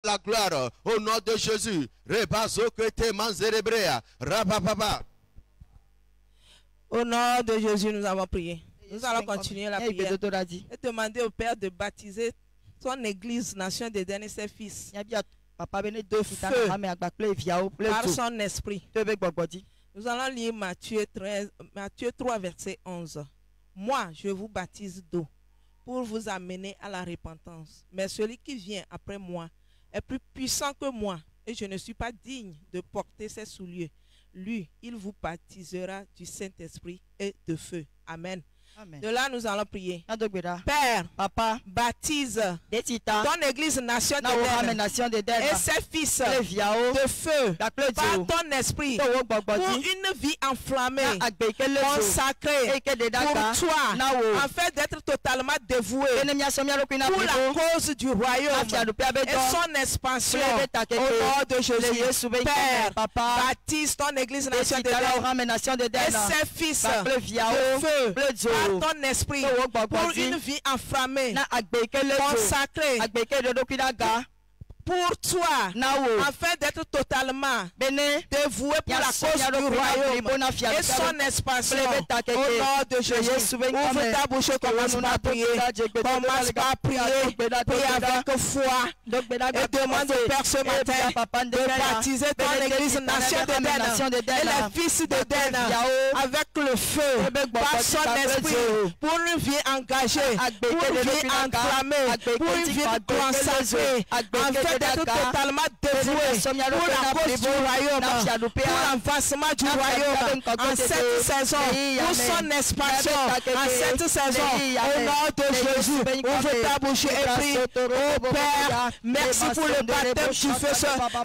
la gloire au nom de Jésus. Au nom de Jésus, nous avons prié. Nous allons continuer la prière et demander au Père de baptiser son église, Nation d'Éden et ses fils de feu par son esprit. Nous allons lire Matthieu 3, verset 11. Moi, je vous baptise d'eau pour vous amener à la repentance. Mais celui qui vient après moi est plus puissant que moi et je ne suis pas digne de porter ses souliers. Lui, il vous baptisera du Saint-Esprit et de feu. Amen. Amen. De là, nous allons prier. Père, Papa, baptise ton église Nation d'Éden et ses fils de feu par ton esprit pour une vie enflammée, consacrée pour toi, afin d'être totalement dévoué pour la cause du royaume et son expansion. Au nom de Jésus, Père, baptise ton église Nation d'Éden et ses fils de feu par ton esprit pour une vie enflammée, consacrée pour toi, afin d'être totalement dévoué pour la cause du royaume et son expansion. Au nom de Jésus, ouvre ta bouche, commence par prier. Commence par prier, prie avec foi et demande au Père ce matin de baptiser ton église Nation d'Éden et les fils d'Éden avec le feu, par son esprit, pour une vie engagée, pour une vie enflammée, pour une vie consacrée, afin d'être totalement dévoué pour la cause du royaume, pour l'avancement du royaume en cette saison, pour son expansion en cette saison. Au nom de Jésus, ouvre ta bouche et prie. Oh Père, merci pour le baptême du feu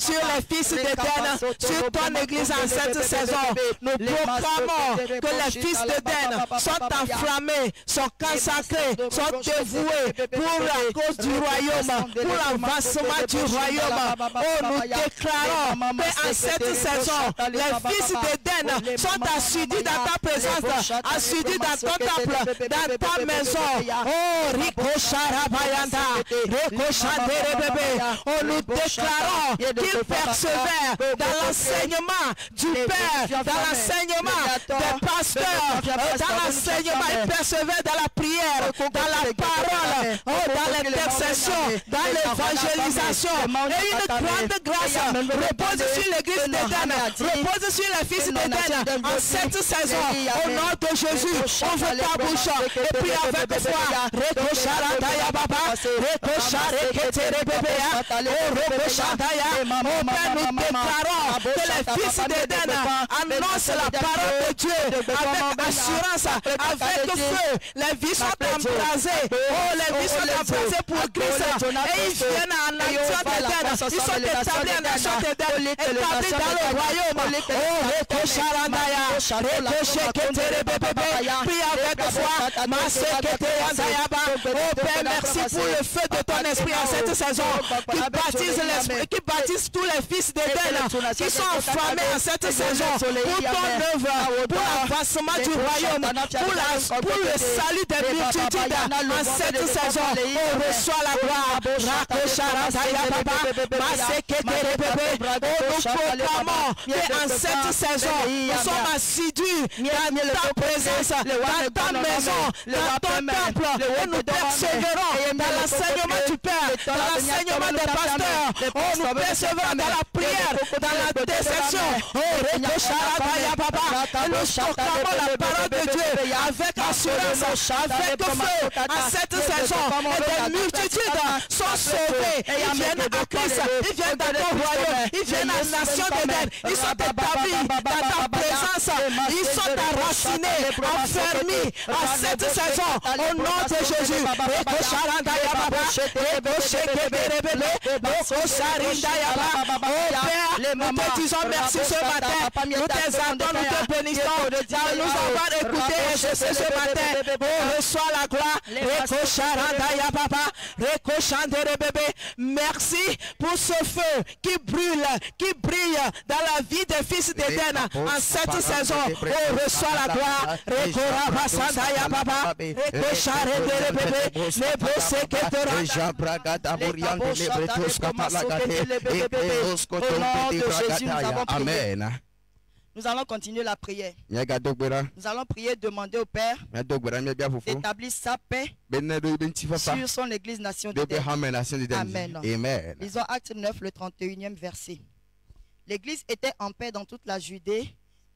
sur les fils d'Éden, sur ton église en cette saison. Nous proclamons que les fils d'Éden sont enflammés, sont consacrés, sont dévoués pour la cause du royaume, pour l'avancement du royaume. Oh, nous déclarons qu'en cette saison, les fils d'Éden sont assidus dans ta présence, assidus dans ton temple, dans ta maison. Oh, Rico Sharabayanda, Rico Shanderebebe. Oh, nous déclarons qu'ils persévèrent dans l'enseignement du Père, dans l'enseignement des pasteurs, dans l'enseignement, ils persévèrent dans la prière, dans la parole, oh, dans l'intercession, dans l'évangélisation. Et une grande grâce repose sur l'église d'Éden, repose sur les fils d'Éden en cette saison. Au nom de Jésus, ouvre ta bouche et prie avec foi. Oh Père, nous déclarons que les fils d'Éden annoncent la parole de Dieu avec assurance, avec feu. Les vies sont embrasées. Oh, les vies sont embrasées pour Christ. Et ils viennent en action d'Éden. Ils sont établis en action d'Éden, établis dans le royaume. Oh, Reko Sharandaya, Reko Sheketere Bébé, prie avec foi. Masekete Yandayaba. Oh Père, merci pour le feu de ton esprit en cette saison qui baptise tous les fils d'Éden qui sont enflammés en cette saison pour ton œuvre, pour l'avancement du royaume, pour le salut des multitudes en cette saison. Oh, reçois la gloire. Reko Sharandaya Baba, Masekete Bébé. Oh, nous proclamons qu'en cette saison, nous sommes assidus dans ta présence, dans ta maison, dans ton temple, et nous persévérons dans l'enseignement du Père, dans l'enseignement des pasteurs. Oh, nous persévérons dans la prière, dans la déception. Oh, Reko Sharandaya Baba, nous proclamons la parole de Dieu avec assurance, avec feu en cette saison. Et des multitudes sont sauvées. Ils viennent à Christ, ils viennent dans ton royaume, ils viennent à la nation d'Éden, ils sont établis dans ta présence, ils sont enracinés, enfermés en cette saison. Au nom de Jésus, Reko Sharandaya Baba, Reko Shekeberebele, Reko Sharindaya Baba. Oh Père, nous te disons merci ce matin. Nous t'exaltons, nous te bénissons de nous avoir écoutés et exaucés ce matin. Oh, reçois la gloire. Reko Sharandaya Baba, Reko Shanderebebe. Merci pour ce feu qui brûle, qui brille dans la vie des fils d'Éden en cette saison. Oh, reçois la gloire. Amen. Nous allons continuer la prière. Nous allons prier, demander au Père d'établir sa paix sur son Église Nation d'Éden. Amen. Amen. Lisons Acte 9, le 31e verset. L'Église était en paix dans toute la Judée,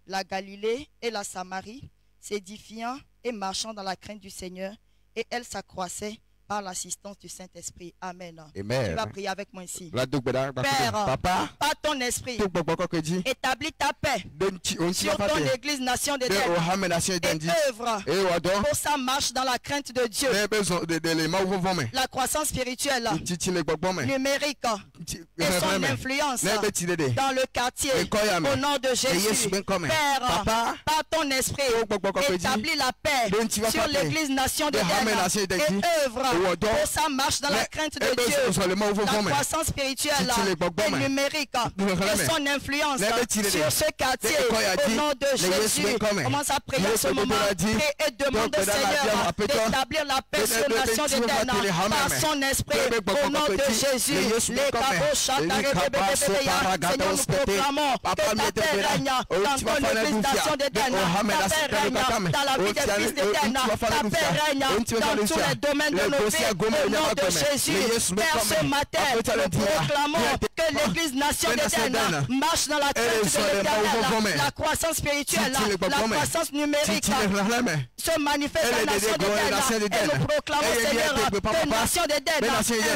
la Galilée et la Samarie, s'édifiant et marchant dans la crainte du Seigneur, et elle s'accroissait par l'assistance du Saint-Esprit. Amen. Amen. Tu vas prier avec moi ici. Père, par ton esprit, établis ta paix sur ton Église Nation d'Éden et œuvre pour sa marche dans la crainte de Dieu. La croissance spirituelle, numérique et son influence dans le quartier. Au nom de Jésus, Père, par ton esprit, établis la paix sur l'Église Nation d'Éden et œuvre pour sa marche dans la crainte de Dieu. La croissance spirituelle et numérique et son influence sur ce quartier. Au nom de Jésus, commence à prier en ce moment. Prie et demande au Seigneur d'établir la paix sur la nation d'Éden par son esprit. Au nom de Jésus, les Seigneur, nous proclamons que ta paix règne dans ton Église Nation d'Éden. Ta paix règne dans la vie des fils d'Éden. Ta paix règne dans tous les domaines de nos vies. Au nom de Jésus, Père, ce matin, nous proclamons que l'Église Nation d'Éden marche dans la crainte de l'Éternel. La croissance spirituelle, la croissance numérique se manifeste dans la nation d'Éden. Et nous proclamons, Seigneur, que la nation d'Éden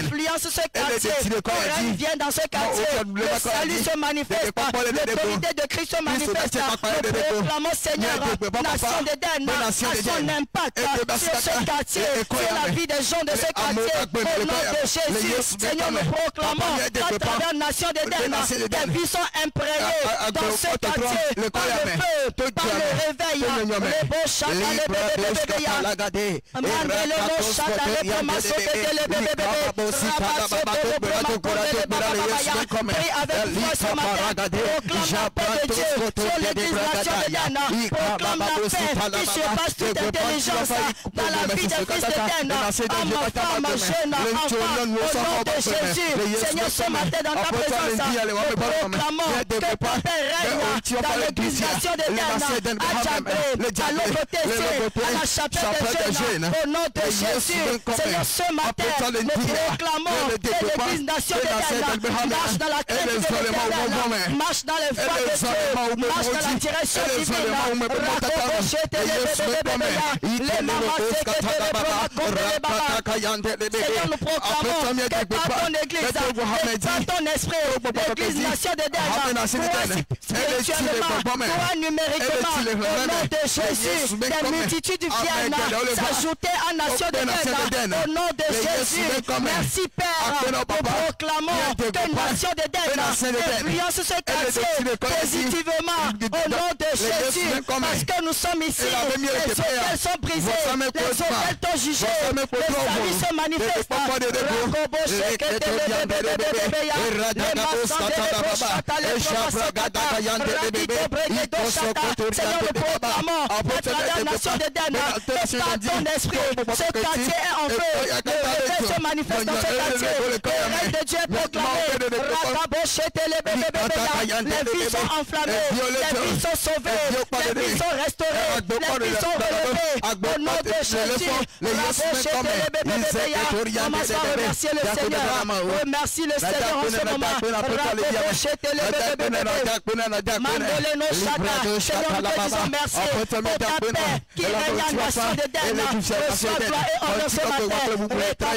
influence ce quartier. Qu'on règne vient dans ce quartier. Le salut se manifeste. L'autorité de Christ se manifeste. Nous proclamons, Seigneur, nation d'Éden a son impact sur ce quartier, sur la vie des gens de ce quartier. Au nom de Jésus, Seigneur, nous proclamons qu'à travers la nation d'Éden, des vies sont imprégnées dans ce quartier par le feu, par le réveil. Les beaux chats, les bébés, dans la vie des fils d'Éden, homme, femme, jeune, enfant, au nom de Jésus. Seigneur, ce matin dans ta présence, nous proclamons que ta paix règne dans l'église Nation d'Éden, à Djabré, à l'Oboté, à la chapelle des jeunes, au nom de Jésus. Seigneur, ce matin, nous proclamons que l'église Nation d'Éden marche dans la crainte de l'Éternel, marche dans les voies de Dieu, marche dans la direction divine. Seigneur, nous proclamons que par ton église et par ton esprit, l'église Nation d'Éden spirituellement, toi numériquement, au nom de Jésus, des multitudes viennent s'ajouter à Nation d'Éden, au nom de Jésus. Merci Père, nous proclamons que Nation d'Éden influence ce quartier positivement, au nom de Jésus, parce que nous sommes ici, les hôtels sont brisés, les hôtels sont jugés, le salut se manifeste. Seigneur, nous proclamons à travers la nation d'Éden, que par ton esprit, ce quartier est en feu, le réveil se manifeste dans ce quartier, le règne de Dieu est proclamé, les vies sont enflammées, les vies sont sauvées, les vies sont restaurées, les vies sont relevées, au nom de Jésus. Commence à remercier le Seigneur, remercie le Seigneur en ce moment. Seigneur, nous te disons merci pour ta paix qui règne en nation d'Éden. Reçois gloire et honneur ce matin.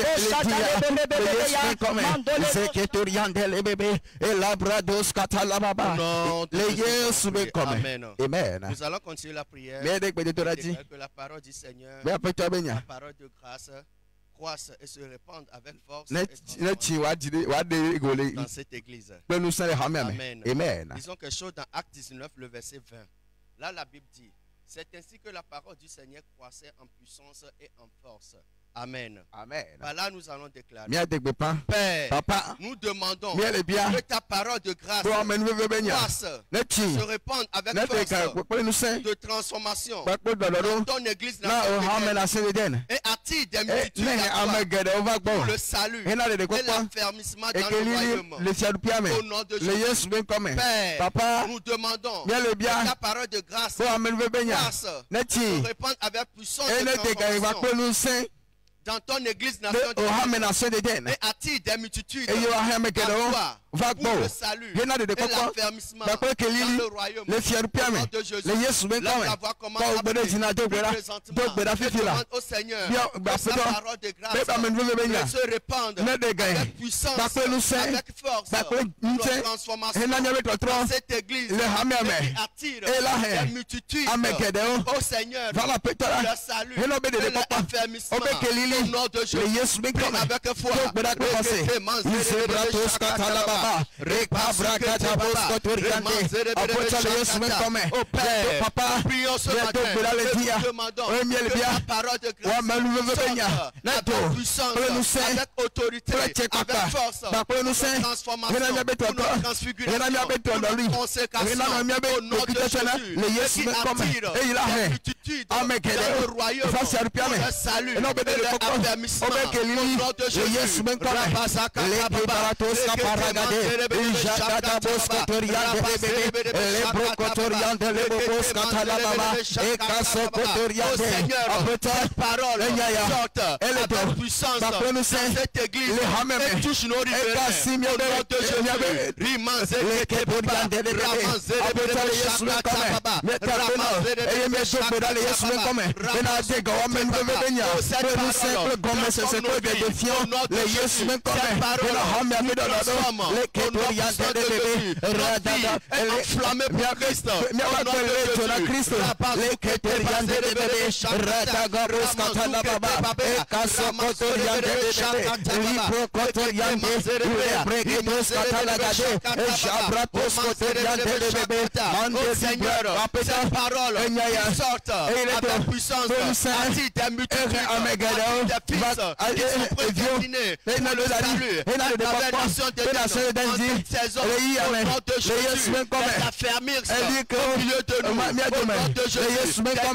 Amen. Nous allons continuer la prière. Que la parole du Seigneur, la parole de grâce, croisse et se répande avec force dans cette église. Amen. Disons quelque chose dans Acte 19, le verset 20. Là, la Bible dit: c'est ainsi que la parole du Seigneur croissait en puissance et en force, Amen. Amen. Par là, nous allons déclarer. Père, Papa, nous demandons que ta parole de grâce se répande avec force de transformation dans ton église et attire des multitudes pour le salut et l'affermissement dans le royaume. Au nom de Jésus. Père, Papa, nous demandons que ta parole de grâce se répande avec puissance de transformation dans ton église nation et attire des multitudes pour le salut et l'affermissement dans le royaume. Au nom de Jésus, laisse la voix commencer à prier présentement et demande au Seigneur que sa parole de grâce se répande avec puissance, avec force, pour transformation dans cette église et attire des multitudes au Seigneur pour le salut et l'affermissement. Au nom de Jésus, avec foi, Papa, prions ce matin et nous demandons que la parole de grâce avec puissance, avec autorité, avec force, pour notre transformation, pour notre transfiguration, pour notre consécration, au nom de Jésus, qui attire des multitudes dans le royaume pour le salut et l'affermissement. Au nom de Jésus, parole sorte avec puissance dans cette église et touche nos riverains.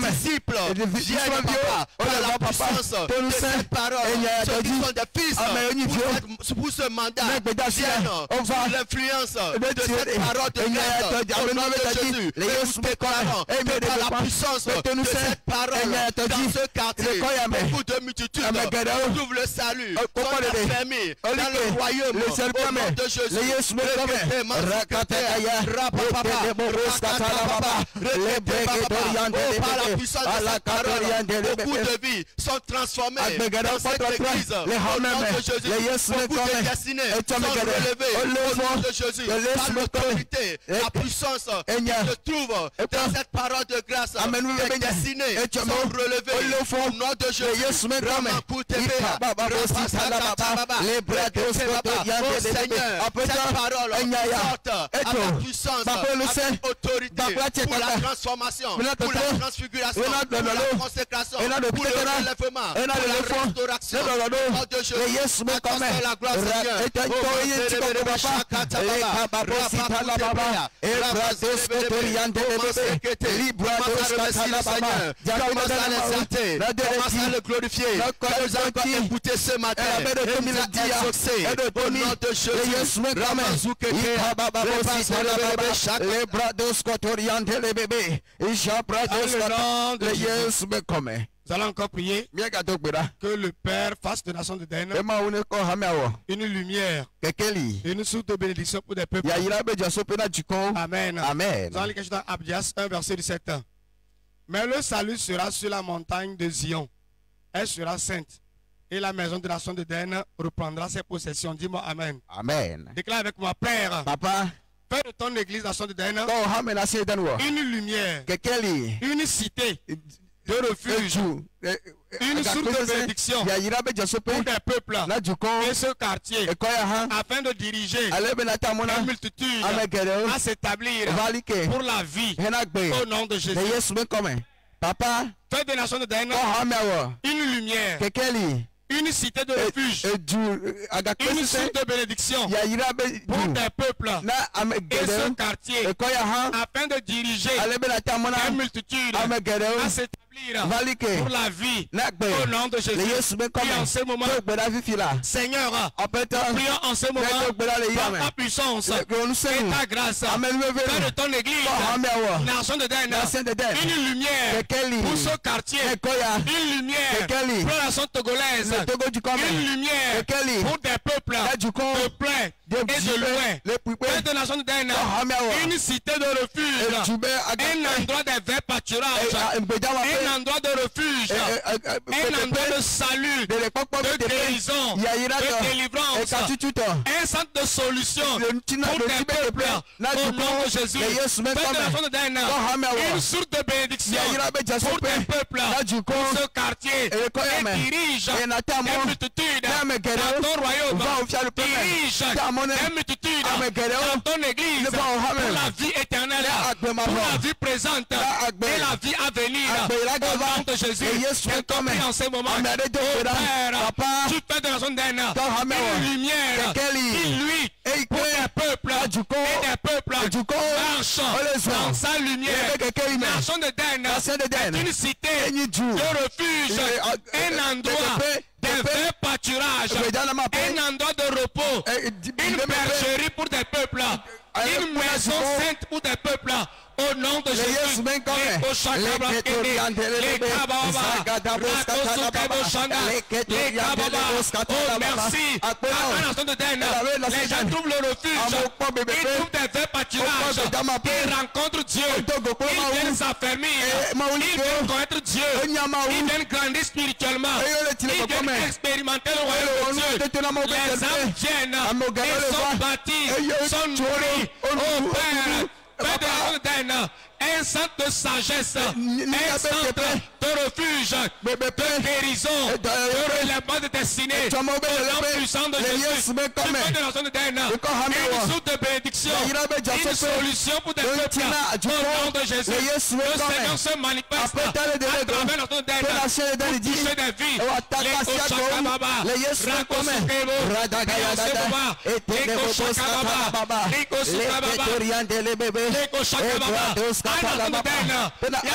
Au nom de Jésus, pour ce mandat, sous l'influence de cette parole de grâce, au nom de Jésus, nous déclarons que par la puissance de cette parole, dans ce quartier, beaucoup de multitudes trouvent le salut, sont affermis dans le royaume, au nom de Jésus. Par la puissance de cette parole, beaucoup de vies sont transformées dans cette église, au nom de Jésus. Beaucoup de destinées sont relevées au nom de Jésus. Par l'autorité, la puissance qui se trouve dans cette parole de grâce, les destinées sont relevées au nom de Jésus. Oh Seigneur, cette parole sorte avec puissance, avec autorité pour la transformation, pour la transfiguration, pour la consécration, pour le relèvement, pour la restauration. Au nom de Jésus, accorde la gloire Seigneur. Commence à l'exalter, commence à le glorifier. Nous allons écouter ce matin. Au nom de Jésus, nous allons encore prier que le Père fasse de la nation de Den une lumière, une source de bénédiction pour des peuples. Amen. Amen. Nous allons lire dans Abdias 1 verset 17. Mais le salut sera sur la montagne de Zion. Elle sera sainte. Et la maison de la nation de Den reprendra ses possessions. Dis-moi Amen. Amen. Déclare avec moi, Père. Papa. Fais de ton église, la nation de Den, une lumière, une cité de refuge, une source de bénédiction pour des peuples et ce quartier, afin de diriger la multitude à s'établir pour la vie au nom de Jésus. Papa, fais de la nation de Den une lumière, une cité de refuge, une source de bénédiction pour des peuples et ce quartier afin de diriger des multitudes à s'établir pour la vie au nom de Jésus. Prions en ce moment, Seigneur, prions en ce moment par ta puissance et ta grâce, fais de ton église nation de Den une lumière pour ce quartier, une lumière pour la nation togolaise, une lumière pour des peuples de plein et de loin. Fais de la nation de Den une cité de refuge, un endroit de vrai pâturage, un endroit de refuge, un endroit de salut, de guérison, de délivrance, un centre de solution pour des peuples au nom de Jésus. Fais de la nation de Den une source de bénédiction pour des peuples, pour ce quartier, et dirige des multitudes dans ton royaume, dirige des multitudes dans ton église pour la vie éternelle, pour la vie présente et la vie à venir au nom de Jésus. Et comme en ce moment, oh Père, tu fais de la zone d'Aine une lumière qui luit pour des peuples et des peuples marchent dans sa lumière. La zone d'Aine est une cité de refuge, un endroit de vrai pâturage, un endroit de repos, une bergerie pour des peuples, une maison sainte pour des peuples. Au nom de Jésus, merci. Les gens trouvent le refuge, ils trouvent des vrais pâturages, ils rencontrent Dieu, ils viennent s'affermir, ils viennent connaître Dieu, ils viennent grandir spirituellement, ils viennent expérimenter le royaume de Dieu. Les âmes viennent et sont bâties, sont nourries. Oh Père, fais de un centre de sagesse, un centre de refuge, de guérison, de relèvement de destinée, au nom puissant de Jésus, de nation de Den, une source de bénédiction, une solution pour des peuples, au nom de Jésus. Le Seigneur se manifeste à travers nation de Den, pour toucher des vies, les Oshakababa, Rakosukebo, il y a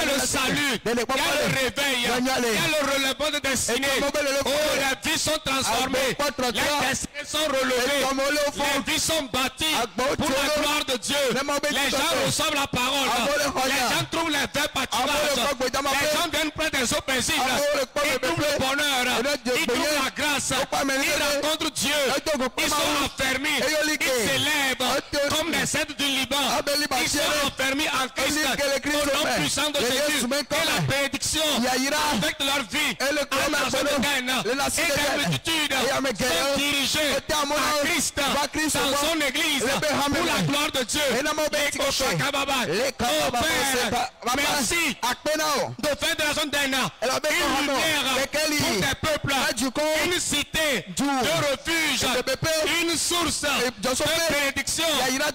le salut, il y a le réveil, il y a le relèvement de destinée. Oh, les vies sont transformées, les destinées sont relevées, les vies sont bâties pour la gloire de Dieu. Les gens reçoivent la parole, les gens trouvent les vrais pâturages, les gens viennent près des eaux paisibles, ils trouvent le bonheur, ils trouvent la grâce, ils rencontrent Dieu, ils sont enfermés, ils s'élèvent comme les cèdres du Liban, ils sont enfermés en Christ, au nom puissant de Jésus, et la bénédiction avec leur vie, à la nation de Den, et des multitudes sont dirigées à Christ dans son église, pour la gloire de Dieu. Oh Père, merci de faire de la zone d'Aine une lumière pour des peuples, une cité de refuge, une source de bénédiction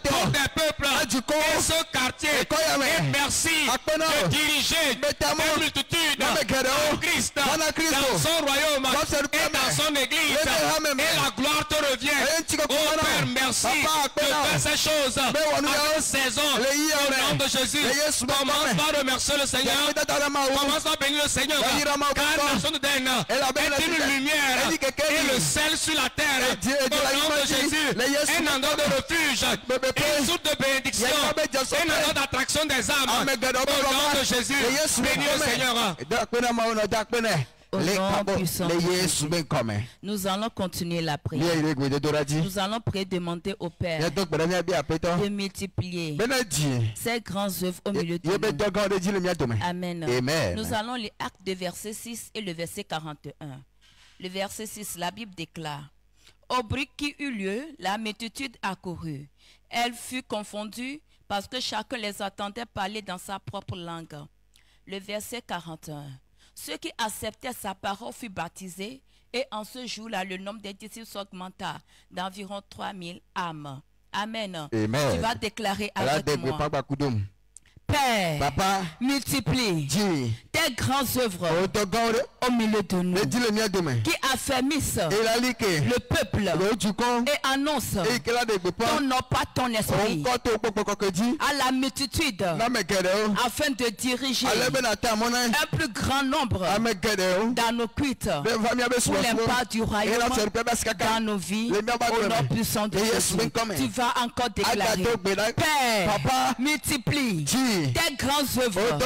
pour des peuples et ce quartier. Et merci de diriger des multitudes en Christ dans son royaume et dans son église, et la gloire te revient. Oh Père, merci de faire ces choses à cette saison au nom de Jésus. Commence par remercier le Seigneur, commence par bénir le Seigneur, car la nation de Den est une lumière et le sel sur la terre au nom de Jésus, un endroit de refuge, une source de bénédiction, un endroit d'attraction des âmes au nom de Jésus. Bénis le Seigneur. Au nom puissant de Jésus. Nous allons continuer la prière. Nous allons prier, demander au Père de multiplier ces grandes œuvres au milieu de nous. Amen. Nous allons les actes de verset 6 et le verset 41. Le verset 6, la Bible déclare: au bruit qui eut lieu, la multitude accourut. Elle fut confondue parce que chacun les entendait parler dans sa propre langue. Le verset 41. Ceux qui acceptaient sa parole furent baptisés, et en ce jour-là, le nombre des disciples s'augmenta d'environ 3000 âmes. Amen. Amen. Tu vas déclarer avec moi: Père, Papa, multiplie tes tes grandes œuvres au milieu de nous, qui affermissent le peuple et annoncent ton nom pas ton esprit à la multitude afin de diriger un plus grand nombre dans nos cuites pour l'impact du royaume dans nos vies au nom puissant de Jésus. Tu vas encore déclarer, Père, multiplie tes grandes œuvres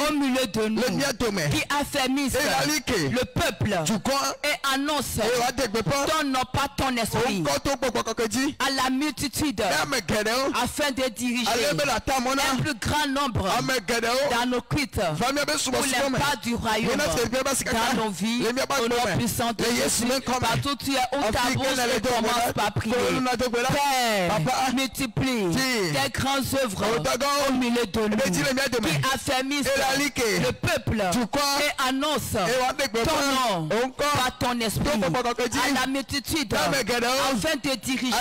au milieu de nous qui affermissent le peuple et annoncent ton nom pas ton esprit à la multitude afin de diriger un plus grand nombre dans nos cuites pour l'impact du royaume dans nos vies au nom puissant de Jésus. Partout tu es où ta bouche et commence par prier. Père, multiplie tes grandes œuvres au milieu de nous qui affermissent le peuple et annoncent ton nom par ton esprit à la multitude afin de diriger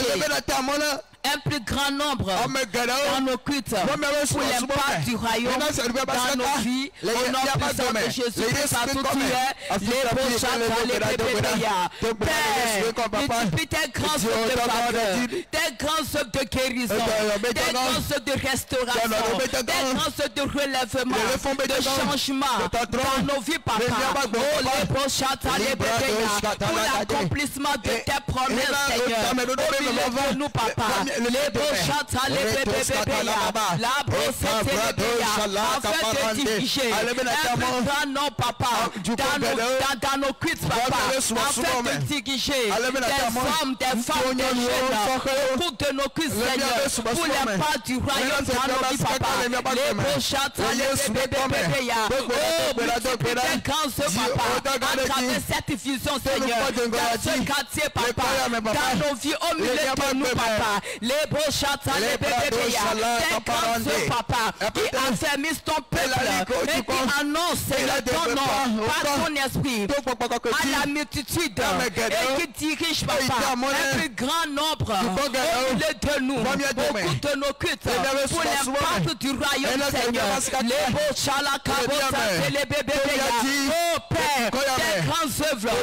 un plus grand nombre dans nos cuites pour l'impact du royaume dans nos vies au nom puissant de Jésus. Partout tu es, les beaux les bébés. Père, multiplie tes grands œuvres de faveur, tes grands œuvres de guérison, tes grands œuvres de restauration, tes grands œuvres de relèvement, de changement dans nos vies, papa. Oh, les beaux les bébés, pour l'accomplissement de tes promesses, Seigneur, au milieu de nous, papa. Les beaux chants, les bébés, la brossette, les bébés, afin de diriger un plus grand nom, papa, dans nos cuites, papa, afin de diriger des hommes, des femmes, des jeunes, autour de nos cuites, Seigneur, pour l'impact du royaume dans nos vies, papa. Les beaux chants, les bébés, oh, multiplie tes grands œuvres, papa, à travers cette vision, Seigneur, dans ce quartier, papa, dans nos vies, au milieu de nous, papa. Les beaux chants, les bébés, tes grands œuvres, papa, qui affermissent ton peuple et qui annoncent ton nom par ton esprit à la multitude et qui dirige, papa, un plus grand nombre au milieu de nous, beaucoup de nos cultes, pour l'impact du royaume, Seigneur. Les beaux chants, les bébés, oh Père, tes grandes œuvres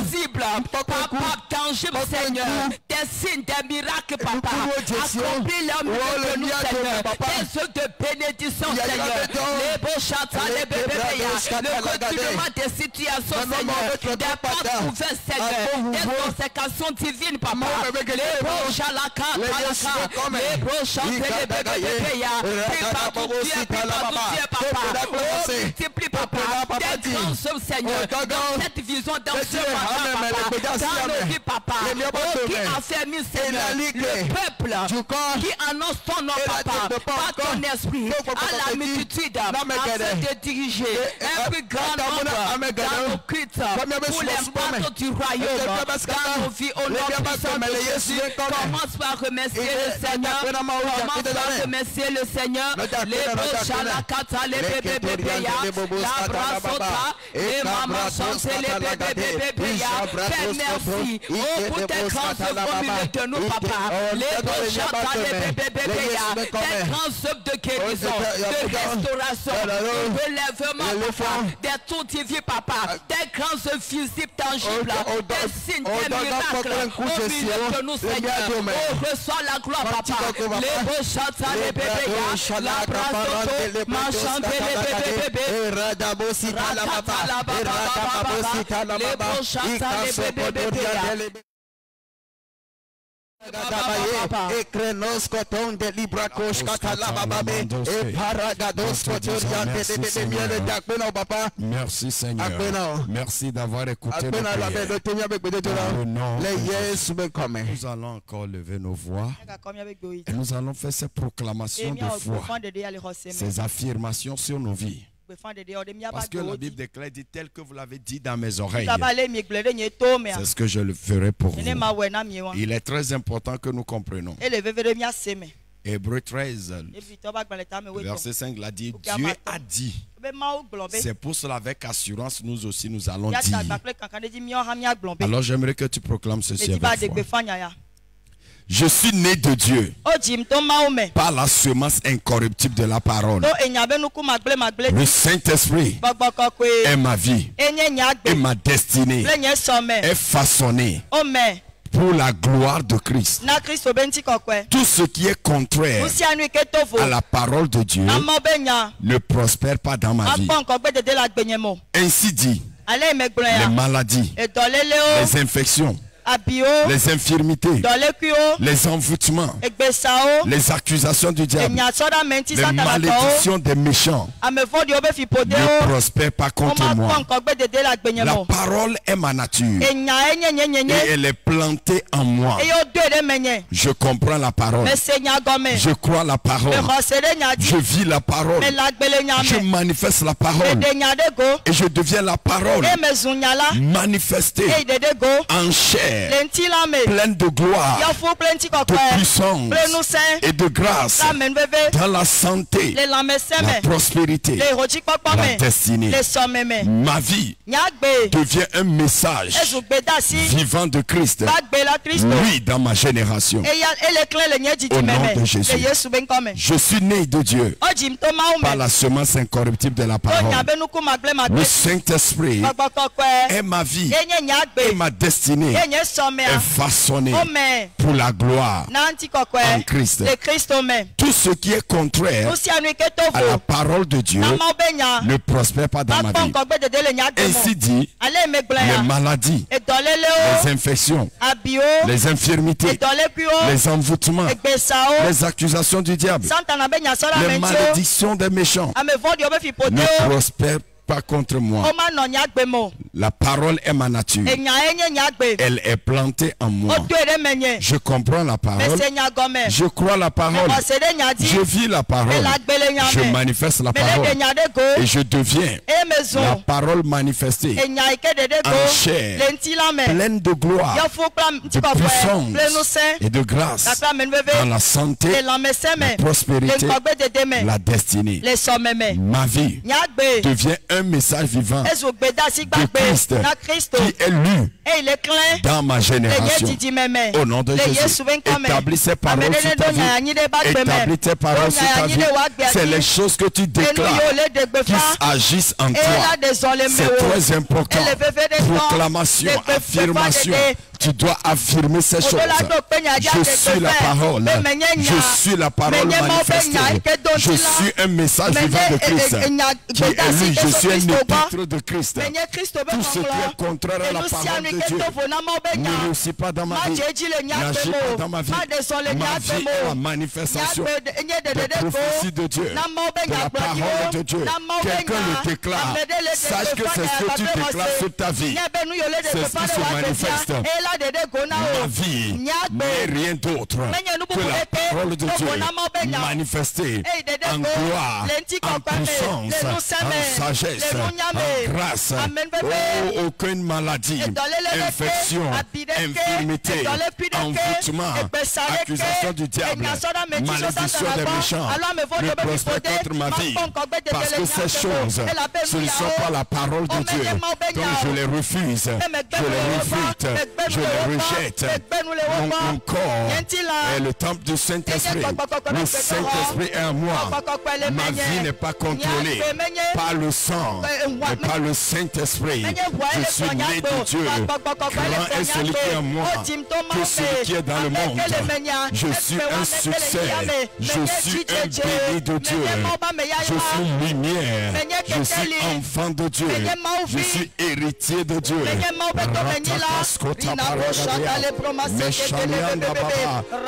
visibles, papa, tangibles, Seigneur, des signes, des miracles, papa, accomplis leur milieu de nous, Seigneur, des œuvres de bénédiction, Seigneur, les beaux chants, les bébés, le retournement des situations, Seigneur, des portes ouvertes, Seigneur, des consécrations divines, papa, les beaux chants, les beaux chants, les bébés, prépare tout Dieu, papa, oh, multiplie, papa, des grands œuvres, Seigneur, dans cette vision, dans ce matin, papa, dans nos vies, papa, oh, qui affermit, Seigneur, le peuple, qui annonce ton nom, papa, par ton esprit, à la multitude, afin de diriger un plus grand nombre dans nos cuites, pour l'impact du royaume, dans nos vies, au nom puissant de Jésus. Commence par remercier le Seigneur, commence par remercier le Seigneur, les beaux chalakata, les bébés, la brasota, les mamans chantent, les bébés, Père, merci, oh, pour tes grands œuvres au milieu de nous, papa, les beaux chants, les bébés, tes grands œuvres de guérison, de restauration, de relèvement, papa, des tours divins, papa, des grands œuvres physiques tangibles, des signes, des miracles au milieu de nous, Seigneur. Oh, reçois la gloire, papa, les beaux chants, les bébés, la brasoto, marchand, les bébés, les beaux chants, les bébés, merci Seigneur, merci d'avoir écouté nos prières. Nous allons encore lever nos voix et nous allons faire ces proclamations de foi, ces affirmations sur nos vies. Parce que la Bible déclare, dit tel que vous l'avez dit dans mes oreilles. C'est ce que je le ferai pour vous. Il est très important que nous comprenions. Hébreux 13, verset 5, l'a dit, Dieu a dit. C'est pour cela avec assurance nous aussi nous allons dire. Alors j'aimerais que tu proclames ceci avec foi. Je suis né de Dieu par la semence incorruptible de la parole. Le Saint-Esprit est ma vie et ma destinée est façonnée pour la gloire de Christ. Tout ce qui est contraire à la parole de Dieu ne prospère pas dans ma vie. Ainsi dit, les maladies, les infections, les infirmités, les envoûtements, les accusations du diable, les malédictions des méchants ne prospèrent pas contre moi. La parole est ma nature et elle est plantée en moi. Je comprends la parole, je crois la parole, je vis la parole, je manifeste la parole et je deviens la parole manifestée en chair, pleine de gloire, de puissance et de grâce, dans la santé, la prospérité, la destinée. Ma vie devient un message vivant de Christ, lui dans ma génération. Au nom de Jésus, je suis né de Dieu par la semence incorruptible de la parole. Le Saint-Esprit est ma vie et ma destinée est façonné pour la gloire en Christ. Tout ce qui est contraire à la parole de Dieu ne prospère pas dans ma vie. Ainsi dit, les maladies, les infections, les infirmités, les envoûtements, les accusations du diable, les malédictions des méchants ne prospèrent pas contre moi. La parole est ma nature. Elle est plantée en moi. Je comprends la parole. Je crois la parole. Je vis la parole. Je manifeste la parole. Et je deviens la parole manifestée en chair, pleine de gloire, de puissance et de grâce, dans la santé, la prospérité, la destinée. Ma vie devient un message vivant de Christ qui est lu dans ma génération. Au nom de Jésus, établis ces paroles sur ta vie. Établis tes paroles sur ta vie. C'est les choses que tu déclares qui agissent en toi. C'est très important. Proclamation, affirmation. Tu dois affirmer ces choses. Je suis la parole. Je suis la parole manifestée. Je suis un message vivant de Christ qui est lui. Je suis un épître de Christ. Tout ce qui est contraire à la parole de Dieu ne réussit pas dans ma vie, n'agit pas dans ma vie. Ma vie est la manifestation des prophéties de Dieu, de la parole de Dieu. Quelqu'un le déclare. Sache que c'est ce que tu déclares sur ta vie. C'est ce qui se manifeste. Ma vie n'est rien d'autre que la parole de Dieu manifestée en gloire, en puissance, en sagesse, en grâce. Oh, aucune maladie, infection, infirmité, envoûtement, accusation du diable, malédiction des méchants ne prospère contre ma vie, parce que ces choses, ce ne sont pas la parole de Dieu. Donc je les refuse, je les réfute, je les rejette. Mon corps est le temple du Saint-Esprit. Le Saint-Esprit est en moi. Ma vie n'est pas contrôlée par le sang, mais par le Saint-Esprit. Je suis né de Dieu. Grand est celui qui est en moi que celui qui est dans le monde. Je suis un succès. Je suis un béni de Dieu. Je suis lumière. Je suis enfant de Dieu. Je suis héritier de Dieu.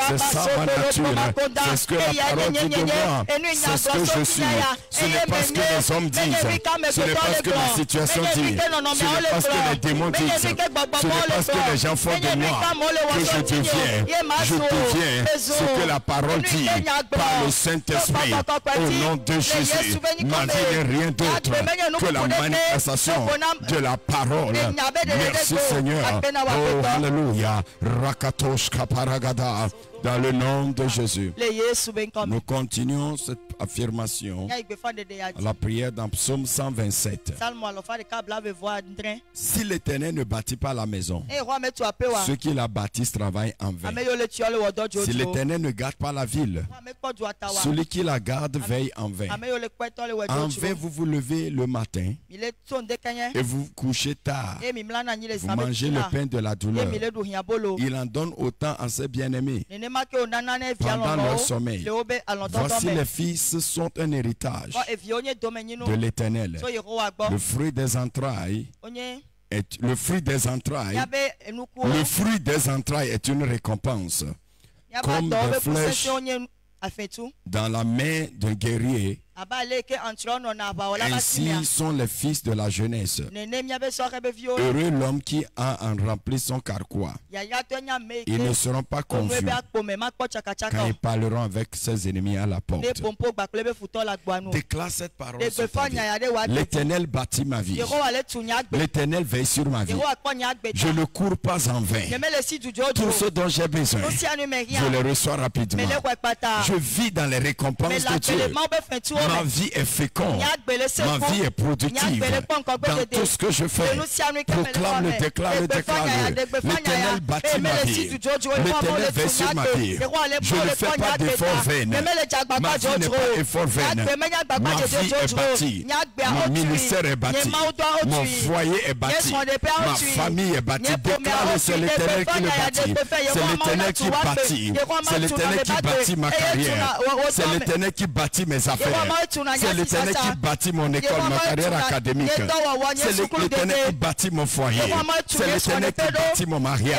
C'est ça ma nature. C'est ce que la parole dit de moi. C'est ce que je suis. Ce n'est pas ce que les hommes disent. Ce n'est pas ce que la situation dit. Ce n'est pas ce que les démons disent. Ce n'est pas ce que les gens font de moi que je deviens. Je deviens ce que la parole dit par le Saint-Esprit. Au nom de Jésus, ma vie n'est rien d'autre que la manifestation de la parole. Merci Seigneur. Oh, alléluia. Rakatosh kaparagada. Dans le nom de Jésus. Nous continuons cette affirmation à la prière dans Psaume 127. Si l'Éternel ne bâtit pas la maison, ceux qui la bâtissent travaillent en vain. Si l'Éternel ne garde pas la ville, celui qui la garde veille en vain. En vain vous vous levez le matin et vous vous couchez tard. Vous mangez le pain de la douleur. Il en donne autant à ses bien-aimés pendant leur sommeil. Voici les fils sont un héritage de l'Éternel. Le fruit des entrailles est une récompense. Comme des flèches dans la main d'un guerrier. Ainsi sont les fils de la jeunesse. Heureux l'homme qui a en rempli son carquois. Ils ne seront pas confus quand ils parleront avec ses ennemis à la porte. Déclare cette parole. L'Éternel bâtit ma vie. L'Éternel veille sur ma vie. Je ne cours pas en vain. Tout ce dont j'ai besoin, je le reçois rapidement. Je vis dans les récompenses de Dieu. Ma vie est féconde, ma vie est productive. Dans tout ce que je fais, proclame-le, déclare-le, déclare-le. L'Éternel bâtit ma vie. L'Éternel veille sur ma vie. Je ne fais pas d'effort vain. Ma vie n'est pas effort vain. Ma vie est bâtie. Mon ministère est bâti. Mon foyer est bâti. Ma famille est bâtie. Déclare-le, c'est l'Éternel qui le bâtit. C'est l'Éternel qui bâtit. C'est l'Éternel qui bâtit ma carrière. C'est l'Éternel qui bâtit mes affaires. C'est l'Éternel qui bâtit mon école, ma carrière académique. C'est l'Éternel qui bâtit mon foyer. C'est l'Éternel qui bâtit mon mariage.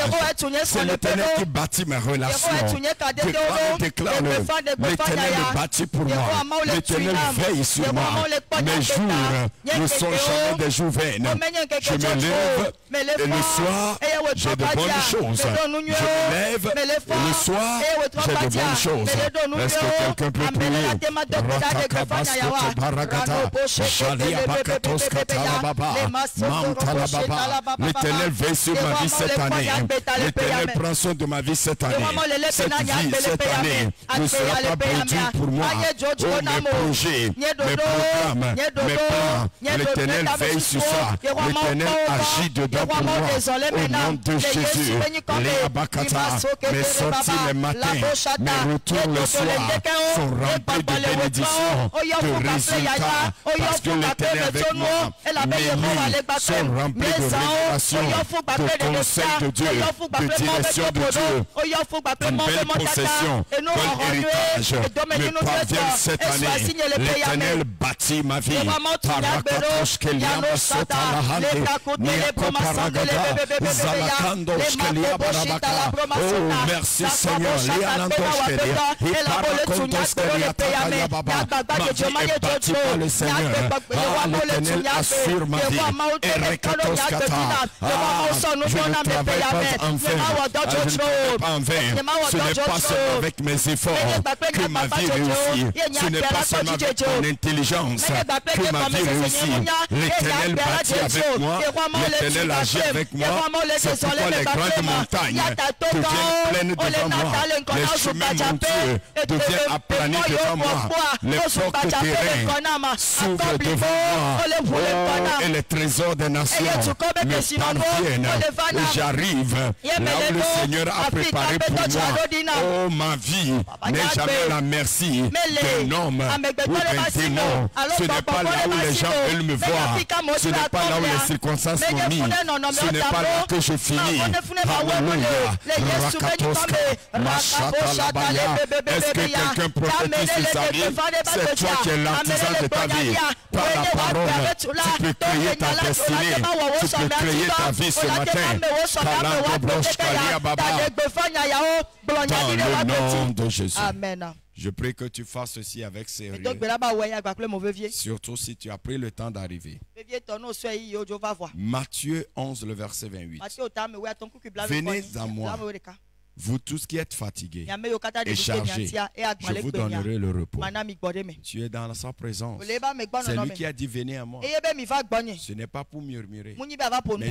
C'est l'Éternel qui bâtit mes relations. Déclare-le. L'Éternel le bâtit pour moi. L'Éternel veille sur moi. Mes jours ne sont jamais des jours vains. Je me lève et le soir, j'ai de bonnes choses. Je me lève et le soir, j'ai de bonnes choses. Est-ce que quelqu'un peut prier? L'Éternel veille sur ma vie cette année. L'Éternel prend soin de ma vie cette année. Cette année ne sera pas perdue pour moi. Oh, mes projets, mes programmes, mes plans, l'Éternel veille sur ça. L'Éternel agit dedans pour moi. Au nom de Jésus, les abakata, mes sorties le matin, mes retours le soir sont remplis de bénédictions, de résultats, parce que l'Éternel est avec moi. Mes nuits sont remplies de révélations, de conseils de Dieu, de direction de Dieu. Une belle possession, quel héritage me parvient cette année. L'Éternel bâtit ma vie. Parakatos Keliam Sotalahande, Nieko Paragada, Zalakandos Kelia Barabaka. Oh, merci Seigneur. Lianandos Kelia, Hiparakondos Kelia Takaya Baba. Ma vie est bâtie par le Seigneur. Ah, l'Éternel assure ma vie. Erekatos Kata. Ah, je ne travaille pas en vain. Je ne travaille pas en vain. Ce n'est pas seulement avec mes efforts que ma vie réussit. Ce n'est pas seulement avec mon intelligence que ma vie réussit. L'Éternel bâtit avec moi. L'Éternel agit avec moi. C'est pourquoi les grandes montagnes deviennent pleines devant moi. Les chemins montueux deviennent aplanés devant moi. Les portes terrain s'ouvrent devant moi. Oh, et les trésors des nations me parviennent. Et j'arrive là où le Seigneur a préparé pour moi. Oh, ma vie n'est jamais la merci d'un homme ou d'un démon. Ce n'est pas là où les gens veulent me voir. Ce n'est pas là où les circonstances m'ont mis. Ce n'est pas là que je finis. Alléluia. Rakatoska, Machata Labaya. Est-ce que quelqu'un prophétise sur sa vie? C'est toi qui es l'artisan de ta vie. Par la parole, tu peux créer ta destinée. Tu peux créer ta vie ce matin. Dans le nom de Jésus. Amen. Je prie que tu fasses ceci avec sérieux. Surtout si tu as pris le temps d'arriver. Matthieu 11, le verset 28. Venez à moi, Vous tous qui êtes fatigués et chargés, je vous donnerai le repos. Tu es dans sa présence. C'est lui qui a dit venez à moi. Ce n'est pas pour murmurer, mais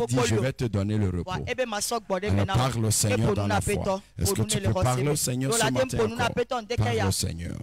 dit je vais te donner le repos. Alors parle au Seigneur dans la foi. Est-ce que tu peux parler au Seigneur ce matin encore? Parle au Seigneur.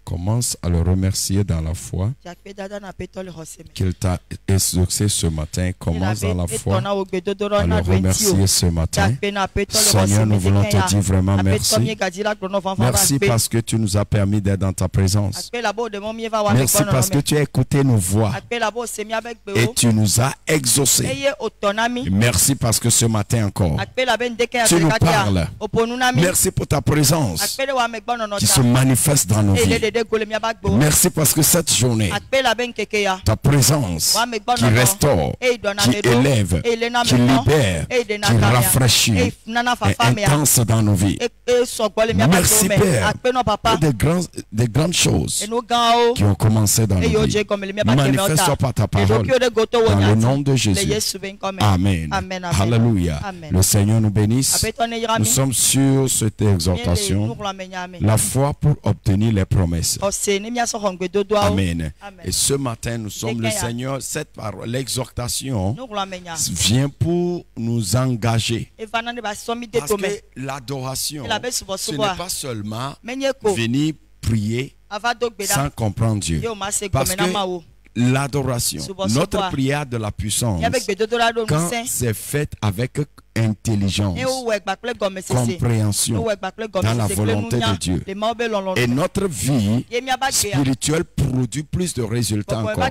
Commence à le remercier dans la foi qu'il t'a exaucé ce matin. Commence dans la foi à le remercier ce matin. Seigneur, nous voulons te dire vraiment merci. Merci parce que tu nous as permis d'être dans ta présence. Merci parce que tu as écouté nos voix et tu nous as exaucés. Merci parce que ce matin encore, tu nous parles. Merci pour ta présence qui se manifeste dans nos vies. Merci parce que cette journée, ta présence qui restaure, qui élève, qui libère, qui rafraîchit, est intense dans nos vies. Merci Père pour des grandes choses qui ont commencé dans nos vies. Manifeste-toi par ta parole dans le nom de Jésus. Amen. Alléluia. Le Seigneur nous bénisse. Nous sommes sur cette exhortation, la foi pour obtenir les promesses. Amen. Et ce matin, nous sommes le Seigneur. Cette parole, l'exhortation vient pour nous engager. Parce que l'adoration, ce n'est pas seulement venir prier sans comprendre Dieu. Parce que l'adoration, notre prière de la puissance, quand c'est fait avec intelligence, compréhension dans la volonté de Dieu. Et notre vie spirituelle produit plus de résultats encore.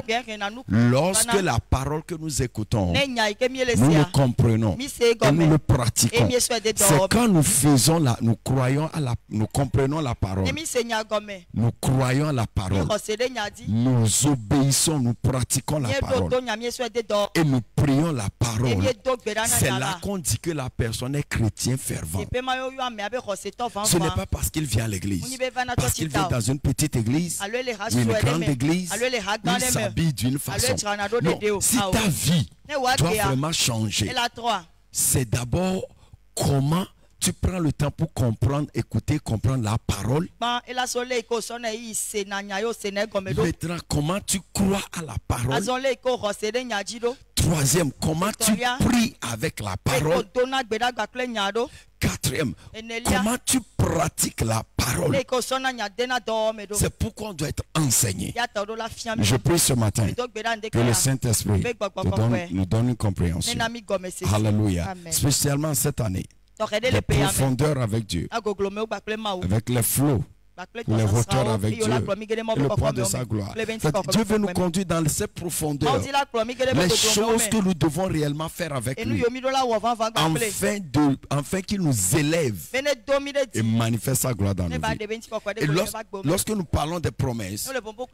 Lorsque la parole que nous écoutons, nous le comprenons et nous le pratiquons. C'est quand nous faisons nous croyons à nous comprenons la parole. Nous croyons à la parole. Nous obéissons, nous pratiquons la parole. Et nous prions la parole. C'est là qu'on dit que la personne est chrétien fervent. Ce n'est pas parce qu'il vient à l'église, parce qu'il vient dans une petite église, ou une grande église, où il s'habille d'une façon. Non, si ta vie doit vraiment changer, c'est d'abord comment tu prends le temps pour comprendre, écouter, comprendre la parole. Maintenant, comment tu crois à la parole. Troisième, comment tu pries avec la parole. Quatrième, comment tu pratiques la parole. C'est pourquoi on doit être enseigné. Je prie ce matin que le Saint-Esprit nous donne une compréhension. Alléluia. Spécialement cette année. Les profondeurs avec Dieu, avec les flots, les hauteurs avec Dieu, et le poids de sa gloire. Dieu veut nous conduire dans cette profondeur, les choses que nous devons réellement faire avec lui, afin qu'il nous élève et manifeste sa gloire dans nos vies. Et lorsque nous parlons des promesses,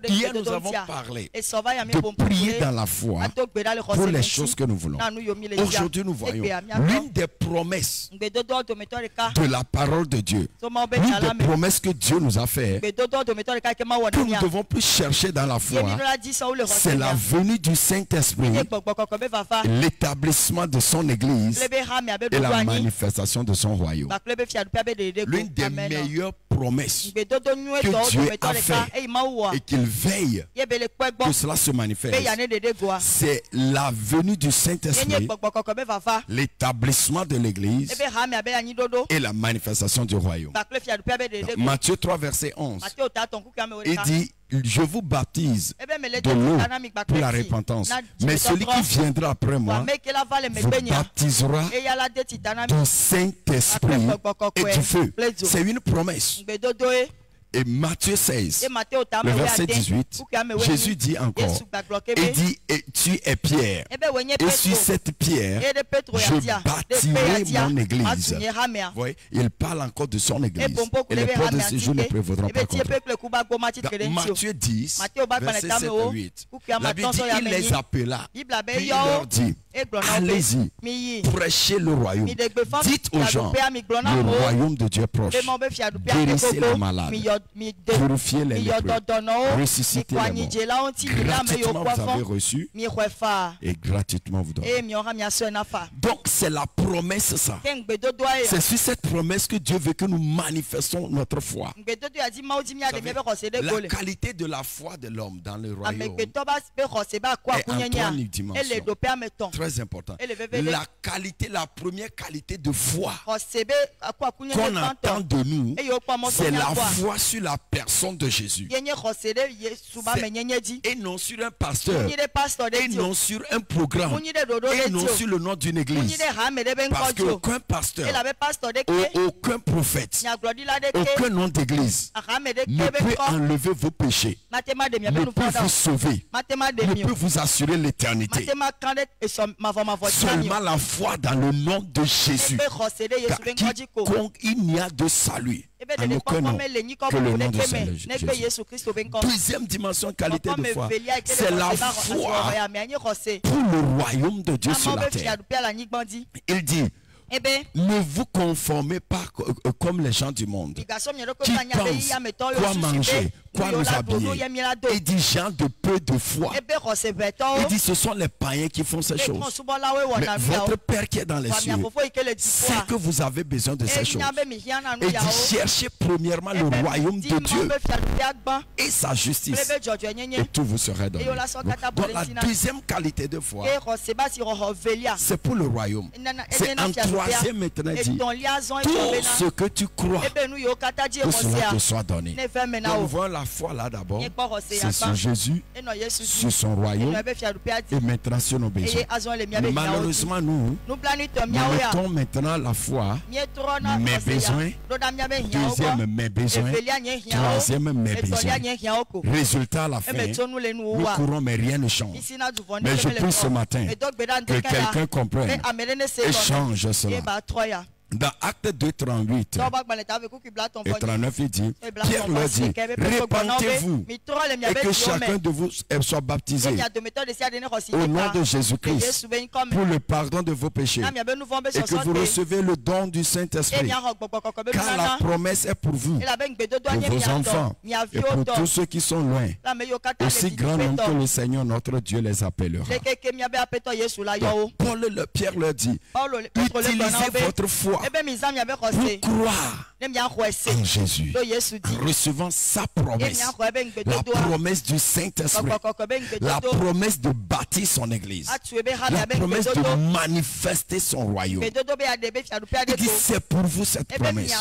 hier nous avons parlé de prier dans la foi pour les choses que nous voulons. Aujourd'hui nous voyons l'une des promesses de la parole de Dieu, l'une des promesses que Dieu nous a fait, que nous ne devons plus chercher dans la foi, c'est la venue du Saint-Esprit, l'établissement de son Église et la manifestation de son royaume. L'une des meilleures promesses que Dieu a fait et qu'il veille que cela se manifeste, c'est la venue du Saint-Esprit, l'établissement de l'Église et la manifestation du royaume. Matthieu 3 verset 11, il dit: je vous baptise de l'eau pour la repentance, mais celui qui viendra après moi vous baptisera du Saint-Esprit et du feu. C'est une promesse. Et Matthieu 16, le verset 18, Jésus dit encore, il dit: et tu es Pierre, et sur cette pierre, je bâtirai mon église. Voyez, il parle encore de son église. Et les portes de ce jour ne prévaudront pas contre. Dans Matthieu 10, verset 7 et 8, la Bible dit: il les appela, puis il leur dit: allez-y, prêchez le royaume. Dites aux gens, le royaume de Dieu est proche. Guérissez les malades, purifiez les lépreux, ressuscitez les morts. Gratuitement vous avez reçu et gratuitement vous donnez. Donc c'est la promesse, ça. C'est sur cette promesse que Dieu veut que nous manifestons notre foi. La qualité de la foi de l'homme dans le royaume est en trois dimensions. Très important. La qualité, la première qualité de foi qu'on attend de nous, c'est la foi sur la personne de Jésus. Et non sur un pasteur, et non sur un programme, et non sur le nom d'une église. Parce qu'aucun pasteur, aucun prophète, aucun nom d'église ne peut enlever vos péchés, ne peut vous sauver, ne peut vous assurer l'éternité. Seulement la foi dans le nom de Jésus. Car quiconque il n'y a de salut en aucun nom que le nom de Jésus. Deuxième dimension, qualité de foi, c'est la foi pour le royaume de Dieu sur la terre. Il dit: ne vous conformez pas comme les gens du monde qui pensent quoi manger, quoi nous habiller. Il dit: gens de peu de foi. Il dit: ce sont les païens qui font ces choses. Mais votre Père qui est dans les cieux sait que vous avez besoin de ces choses. Il dit: cherchez premièrement le royaume de Dieu et sa justice, et tout vous sera donné. Donc la deuxième qualité de foi, c'est pour le royaume. C'est en troisième maintenant dit: tout ce que tu crois, que cela te soit donné. Donc nous voyons la la foi là d'abord, c'est sur Jésus, sur son royaume et maintenant sur nos besoins. Malheureusement, nous mettons maintenant la foi, mes besoins, deuxième mes besoins, troisième mes besoins. Résultat à la fin, nous courons mais rien ne change. Mais je prie ce matin que quelqu'un comprenne et change cela. Dans Acte 2, 38 et 39, il dit, Pierre leur dit, répentez-vous et que chacun de vous soit baptisé au nom de Jésus-Christ pour le pardon de vos péchés et que vous recevez le don du Saint-Esprit. Car la promesse est pour vous, pour vos enfants et pour tous ceux qui sont loin, aussi grand nombre que le Seigneur notre Dieu les appellera. Donc, Pierre leur dit, utilisez votre foi pour croire en Jésus, en recevant sa promesse, la promesse du Saint-Esprit, la promesse de bâtir son église, la promesse de manifester son royaume. Il dit, c'est pour vous cette promesse.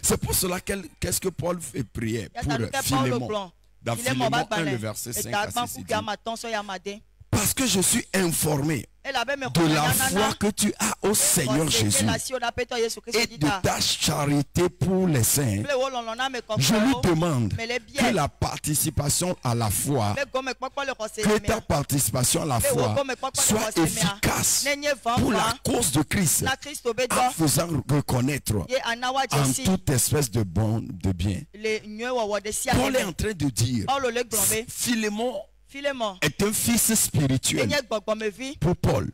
C'est pour cela qu'est-ce que Paul fait prier pour Philémon. Dans Philémon 1, le verset 5 à 6, il dit, parce que je suis informé de la foi que tu as au Seigneur Jésus et de ta charité pour les saints, je lui demande que la participation à la foi, que ta participation à la foi soit efficace pour la cause de Christ, en faisant reconnaître en toute espèce de bon, de bien. Paul est en train de dire, Philémon est un fils spirituel pour Paul.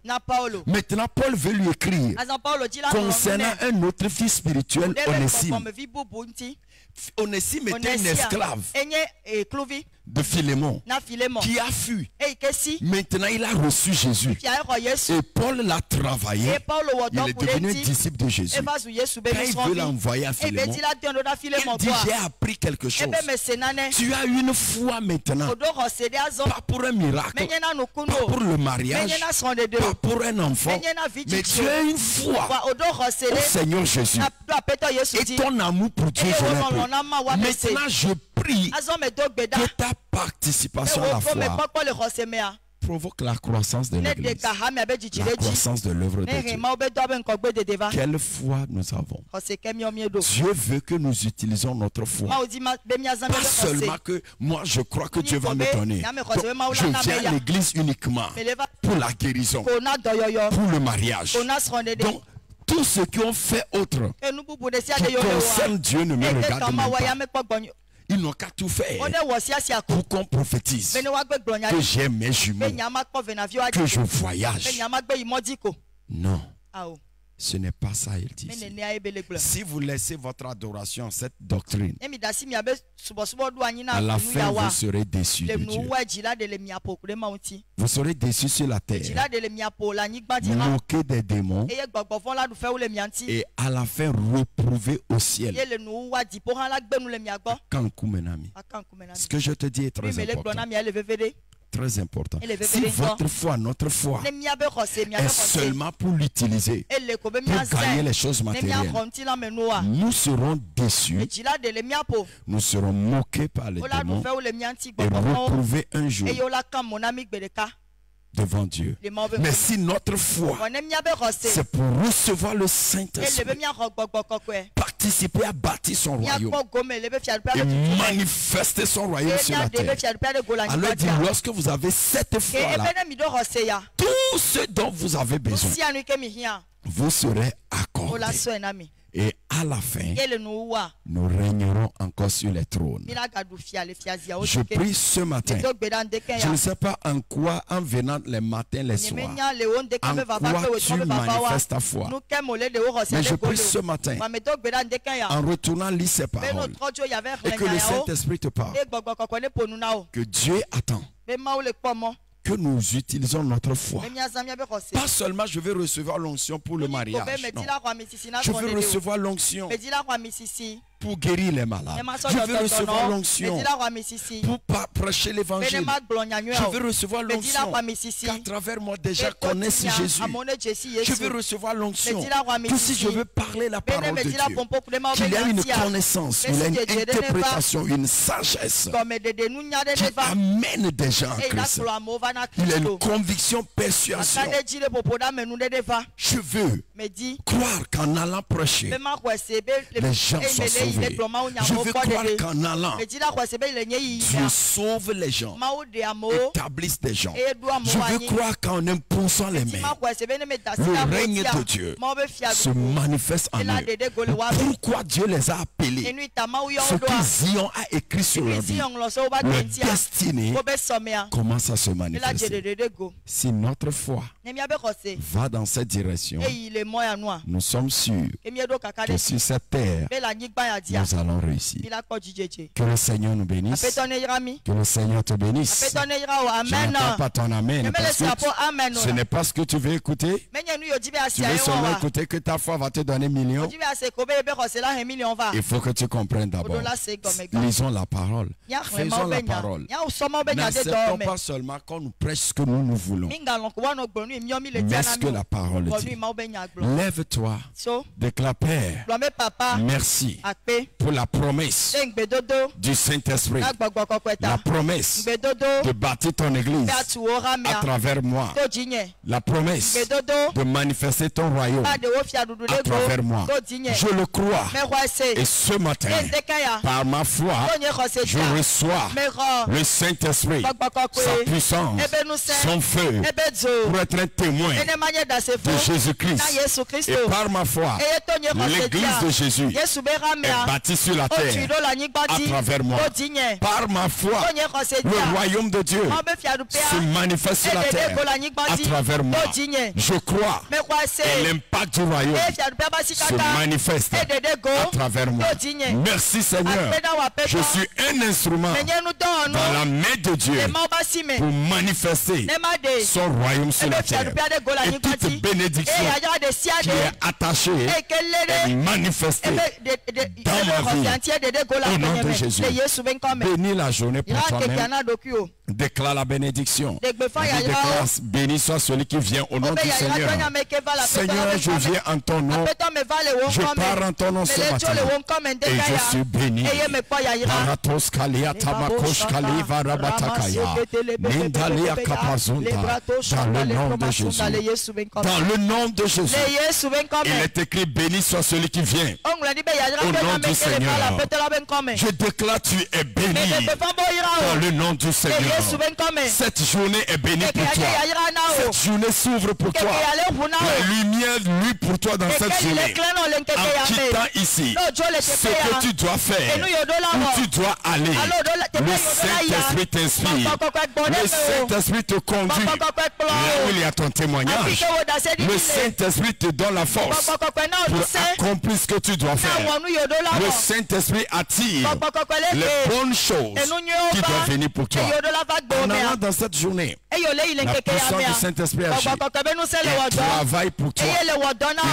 Maintenant, Paul veut lui écrire concernant un autre fils spirituel, Onésime. Onésime était un esclave de Philémon qui a fui. Maintenant, il a reçu Jésus. Et Paul l'a travaillé. Il est devenu un disciple de Jésus. Quand il veut l'envoyer à Philémon, il dit, j'ai appris quelque chose. Tu as une foi maintenant. Pas pour un miracle, pas pour le mariage, pas pour un enfant, mais tu as une foi au Seigneur Jésus. Et ton amour pour Dieu, je l'ai. Maintenant, je prie que ta participation à la foi provoque la croissance de l'Église, la croissance de l'œuvre de Dieu. Quelle foi nous avons? Dieu veut que nous utilisions notre foi. Pas seulement que moi je crois que Dieu va me donner. Donc, je viens à l'église uniquement pour la guérison, pour le mariage. Donc, tous ceux qui ont fait autre qui concerne Dieu ne me regardent même pas. Ils n'ont qu'à tout faire pour qu'on prophétise que j'ai mes jumeaux, que je voyage. Non, ce n'est pas ça, il dit. Si vous laissez votre adoration à cette doctrine, à la fin, vous serez déçus de Dieu. Vous serez déçus sur la terre, moqués des démons, et à la fin, reprouvés au ciel. Ce que je te dis est très important. Très important. Si votre foi, notre foi, est seulement pour l'utiliser, pour gagner les choses matérielles, nous serons déçus, nous serons moqués par les démons et reprouvés un jour devant Dieu. Mais si notre foi, c'est pour recevoir le Saint-Esprit, participer à bâtir son royaume et manifester son royaume sur la terre, alors dit, lorsque vous avez cette foi-là, tout ce dont vous avez besoin vous serez accordé. Et à la fin, nous régnerons encore sur les trônes. Je prie ce matin. Je ne sais pas en quoi, en venant les matins, les soirs, en quoi tu manifestes ta foi. Mais je prie ce matin, en retournant lire ces paroles, et que le Saint-Esprit te parle, que Dieu attend que nous utilisons notre foi. Pas seulement je veux recevoir l'onction pour le mariage. Non. Je veux recevoir l'onction pour guérir les malades. Je veux recevoir l'onction pour prêcher l'évangile. Je veux recevoir l'onction qu'à travers moi déjà connaissent Jésus. Je veux recevoir l'onction que si je veux parler la parole de Dieu, qu'il y a une connaissance, il y a une interprétation, une sagesse qui amène des gens à Christ. Il y a une conviction, persuasion. Je veux croire qu'en allant prêcher, les gens sont sauvés. Je veux croire qu'en allant, Dieu sauve les gens, établisse des gens. Je veux croire qu'en imposant les mains, le règne de Dieu se manifeste en eux. Pourquoi Dieu les a appelés? Ce qu'ils y ont a écrit sur leur vie, leur destinée commence à se manifester. Si notre foi va dans cette direction, nous sommes sûrs que sur cette terre, nous allons réussir. Que le Seigneur nous bénisse. Que le Seigneur te bénisse. Je n'entends pas ton amen. Parce que ce n'est pas ce que tu veux écouter. Tu veux seulement écouter que ta foi va te donner millions. Il faut que tu comprennes d'abord. Lisons la parole. Faisons la parole. N'acceptons pas seulement qu'on nous prêche ce que nous voulons, mais ce que la parole dit. Lève-toi, déclare Père, merci pour la promesse du Saint-Esprit, la promesse de bâtir ton église à travers moi, la promesse de manifester ton royaume à travers moi. Je le crois. Et ce matin, par ma foi, je reçois le Saint-Esprit, sa puissance, son feu, pour être un témoin de Jésus-Christ. Et par ma foi, l'église de Jésus est bâtie sur la terre à travers moi. Par ma foi, le royaume de Dieu se manifeste sur la terre à travers moi. Je crois et l'impact du royaume se manifeste à travers moi. Merci Seigneur. Je suis un instrument dans la main de Dieu pour manifester son royaume sur la terre. Et toute bénédiction qui est attachée est manifestée dans ma vie. Au nom de Jésus. Bénis la journée pour toi-même. Déclare la bénédiction. Déclare, béni soit celui qui vient au nom du Seigneur. Seigneur, je viens en ton nom. Je pars en ton nom ce matin. Et je suis béni. Paratos kalia tamakosh kaliva rabatakaya. Mindalia kapazunda. Dans le nom de Jésus. Dans le nom de Jésus. Il est écrit, béni soit celui qui vient. Au nom du Seigneur. Je déclare, tu es béni. Dans le nom du Seigneur. Cette journée est bénie pour toi. Cette journée s'ouvre pour toi. La lumière luit pour toi dans cette journée. En quittant ici, ce que tu dois faire, où tu dois aller, le Saint-Esprit t'inspire. Le Saint-Esprit te conduit là où il y a ton témoignage. Le Saint-Esprit te donne la force pour accomplir ce que tu dois faire. Le Saint-Esprit attire les bonnes choses qui doivent venir pour toi. En allant dans cette journée, la puissance du Saint-Esprit agit. Il travaille pour toi.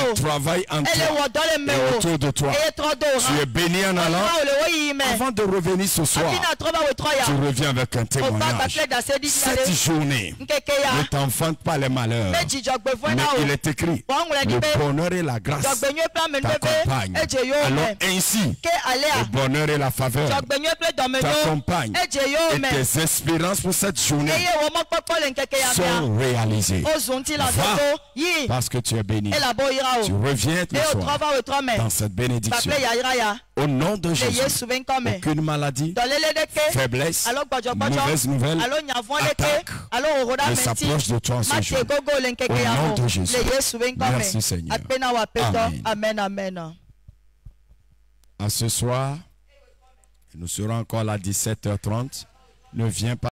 Il travaille en toi et autour de toi. Tu es béni en allant. Avant de revenir ce soir, tu reviens avec un témoignage. Cette journée ne t'enfante pas les malheurs, mais il est écrit, le bonheur et la grâce t'accompagnent. Alors ainsi, le bonheur et la faveur t'accompagnent et tes espérances pour cette journée sont réalisées. Va, parce que tu es béni. Tu reviens le soir dans cette bénédiction. Au nom de Jésus, aucune maladie, faiblesse, mauvaise nouvelle, attaque ne s'approche de toi en ce jour. Au nom de Jésus. Merci Seigneur. Amen. À ce soir, nous serons encore là à 17h30. Ne viens pas.